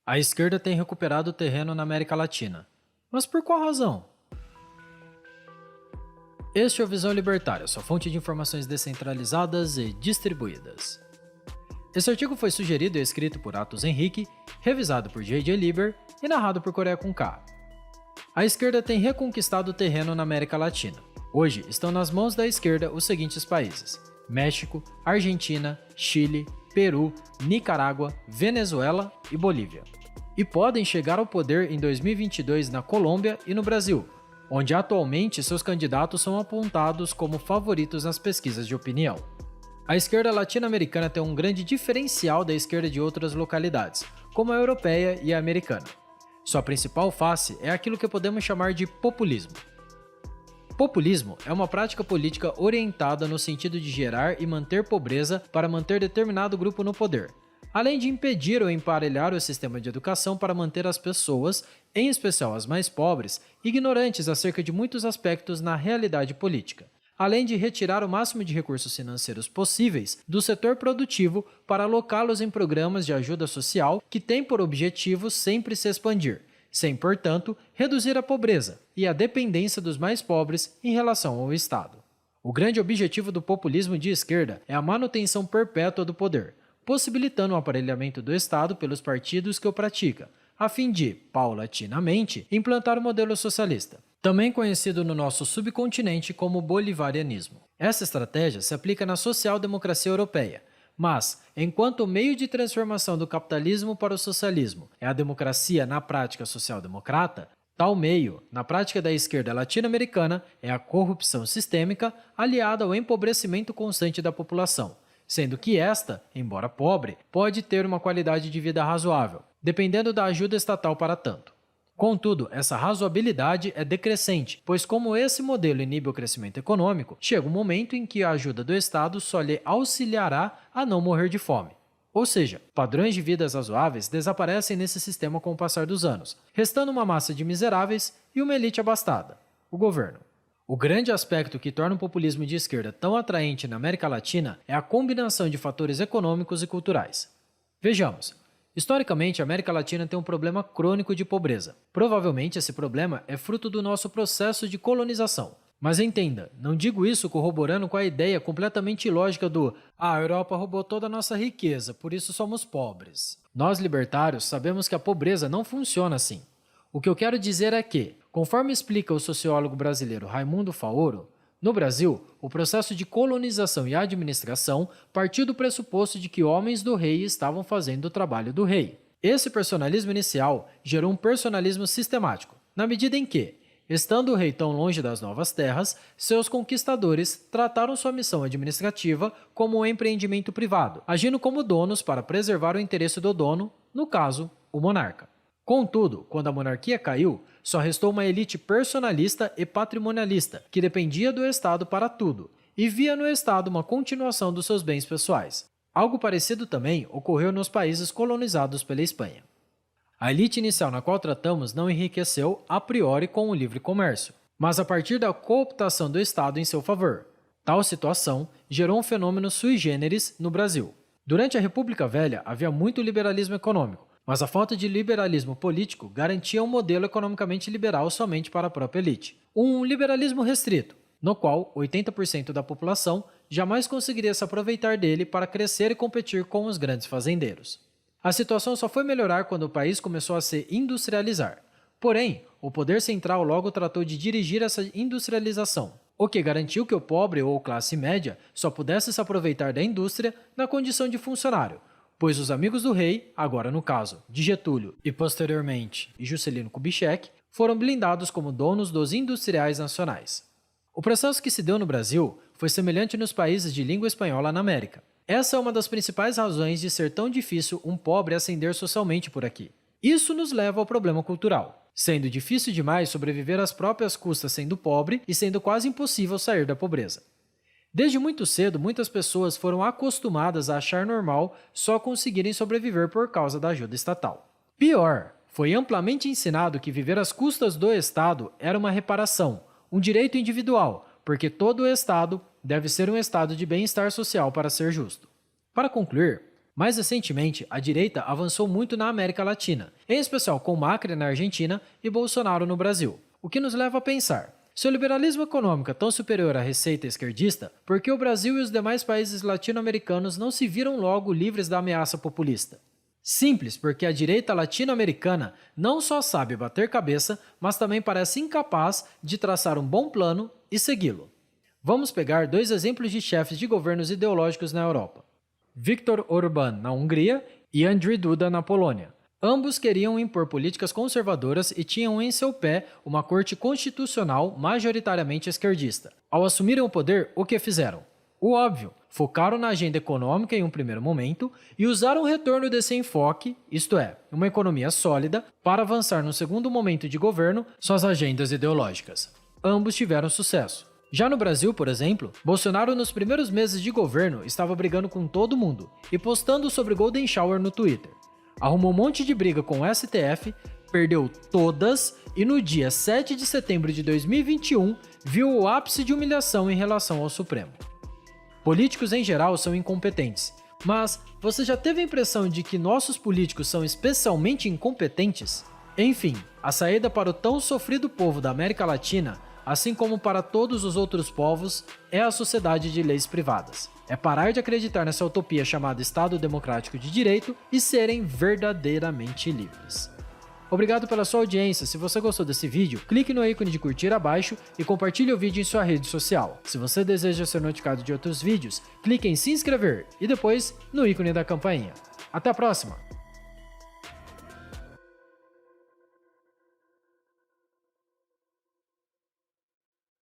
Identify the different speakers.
Speaker 1: A esquerda tem recuperado o terreno na América Latina. Mas por qual razão? Este é o Visão Libertária, sua fonte de informações descentralizadas e distribuídas. Esse artigo foi sugerido e escrito por Atos Henrique, revisado por J.J. Lieber e narrado por Coreia com K. A esquerda tem reconquistado o terreno na América Latina. Hoje estão nas mãos da esquerda os seguintes países: México, Argentina, Chile, Peru, Nicarágua, Venezuela e Bolívia. E podem chegar ao poder em 2022 na Colômbia e no Brasil, onde atualmente seus candidatos são apontados como favoritos nas pesquisas de opinião. A esquerda latino-americana tem um grande diferencial da esquerda de outras localidades, como a europeia e a americana. Sua principal face é aquilo que podemos chamar de populismo. Populismo é uma prática política orientada no sentido de gerar e manter pobreza para manter determinado grupo no poder, além de impedir ou emparelhar o sistema de educação para manter as pessoas, em especial as mais pobres, ignorantes acerca de muitos aspectos na realidade política, além de retirar o máximo de recursos financeiros possíveis do setor produtivo para alocá-los em programas de ajuda social que têm por objetivo sempre se expandir, sem, portanto, reduzir a pobreza e a dependência dos mais pobres em relação ao Estado. O grande objetivo do populismo de esquerda é a manutenção perpétua do poder, possibilitando o aparelhamento do Estado pelos partidos que o praticam, a fim de, paulatinamente, implantar o modelo socialista, também conhecido no nosso subcontinente como bolivarianismo. Essa estratégia se aplica na social-democracia europeia, mas, enquanto o meio de transformação do capitalismo para o socialismo é a democracia na prática social-democrata, tal meio, na prática da esquerda latino-americana, é a corrupção sistêmica aliada ao empobrecimento constante da população, sendo que esta, embora pobre, pode ter uma qualidade de vida razoável, dependendo da ajuda estatal para tanto. Contudo, essa razoabilidade é decrescente, pois como esse modelo inibe o crescimento econômico, chega um momento em que a ajuda do Estado só lhe auxiliará a não morrer de fome. Ou seja, padrões de vidas razoáveis desaparecem nesse sistema com o passar dos anos, restando uma massa de miseráveis e uma elite abastada, o governo. O grande aspecto que torna o populismo de esquerda tão atraente na América Latina é a combinação de fatores econômicos e culturais. Vejamos. Historicamente, a América Latina tem um problema crônico de pobreza. Provavelmente esse problema é fruto do nosso processo de colonização. Mas entenda, não digo isso corroborando com a ideia completamente ilógica do a Europa roubou toda a nossa riqueza, por isso somos pobres. Nós libertários sabemos que a pobreza não funciona assim. O que eu quero dizer é que, conforme explica o sociólogo brasileiro Raimundo Faoro, no Brasil, o processo de colonização e administração partiu do pressuposto de que homens do rei estavam fazendo o trabalho do rei. Esse personalismo inicial gerou um personalismo sistemático, na medida em que, estando o rei tão longe das novas terras, seus conquistadores trataram sua missão administrativa como um empreendimento privado, agindo como donos para preservar o interesse do dono, no caso, o monarca. Contudo, quando a monarquia caiu, só restou uma elite personalista e patrimonialista, que dependia do Estado para tudo, e via no Estado uma continuação dos seus bens pessoais. Algo parecido também ocorreu nos países colonizados pela Espanha. A elite inicial na qual tratamos não enriqueceu a priori com o livre comércio, mas a partir da cooptação do Estado em seu favor. Tal situação gerou um fenômeno sui generis no Brasil. Durante a República Velha havia muito liberalismo econômico, mas a falta de liberalismo político garantia um modelo economicamente liberal somente para a própria elite. Um liberalismo restrito, no qual 80% da população jamais conseguiria se aproveitar dele para crescer e competir com os grandes fazendeiros. A situação só foi melhorar quando o país começou a se industrializar. Porém, o poder central logo tratou de dirigir essa industrialização, o que garantiu que o pobre ou classe média só pudesse se aproveitar da indústria na condição de funcionário, pois os amigos do rei, agora no caso de Getúlio e posteriormente Juscelino Kubitschek, foram blindados como donos dos industriais nacionais. O processo que se deu no Brasil foi semelhante nos países de língua espanhola na América. Essa é uma das principais razões de ser tão difícil um pobre ascender socialmente por aqui. Isso nos leva ao problema cultural, sendo difícil demais sobreviver às próprias custas sendo pobre e sendo quase impossível sair da pobreza. Desde muito cedo, muitas pessoas foram acostumadas a achar normal só conseguirem sobreviver por causa da ajuda estatal. Pior, foi amplamente ensinado que viver às custas do Estado era uma reparação, um direito individual, porque todo o Estado deve ser um estado de bem-estar social para ser justo. Para concluir, Mais recentemente, a direita avançou muito na América Latina, em especial com Macri na Argentina e Bolsonaro no Brasil. O que nos leva a pensar: se o liberalismo econômico é tão superior à receita esquerdista, por que o Brasil e os demais países latino-americanos não se viram logo livres da ameaça populista? Simples, porque a direita latino-americana não só sabe bater cabeça, mas também parece incapaz de traçar um bom plano e segui-lo. Vamos pegar 2 exemplos de chefes de governos ideológicos na Europa: Viktor Orbán na Hungria e Andrzej Duda na Polônia. Ambos queriam impor políticas conservadoras e tinham em seu pé uma corte constitucional majoritariamente esquerdista. Ao assumirem o poder, o que fizeram? O óbvio, focaram na agenda econômica em um primeiro momento e usaram o retorno desse enfoque, isto é, uma economia sólida, para avançar no segundo momento de governo suas agendas ideológicas. Ambos tiveram sucesso. Já no Brasil, por exemplo, Bolsonaro nos primeiros meses de governo estava brigando com todo mundo e postando sobre Golden Shower no Twitter. Arrumou um monte de briga com o STF, perdeu todas e no dia 7 de setembro de 2021 viu o ápice de humilhação em relação ao Supremo. Políticos em geral são incompetentes, mas você já teve a impressão de que nossos políticos são especialmente incompetentes? Enfim, a saída para o tão sofrido povo da América Latina, assim como para todos os outros povos, é a sociedade de leis privadas. É parar de acreditar nessa utopia chamada Estado Democrático de Direito e serem verdadeiramente livres. Obrigado pela sua audiência. Se você gostou desse vídeo, clique no ícone de curtir abaixo e compartilhe o vídeo em sua rede social. Se você deseja ser notificado de outros vídeos, clique em se inscrever e depois no ícone da campainha. Até a próxima!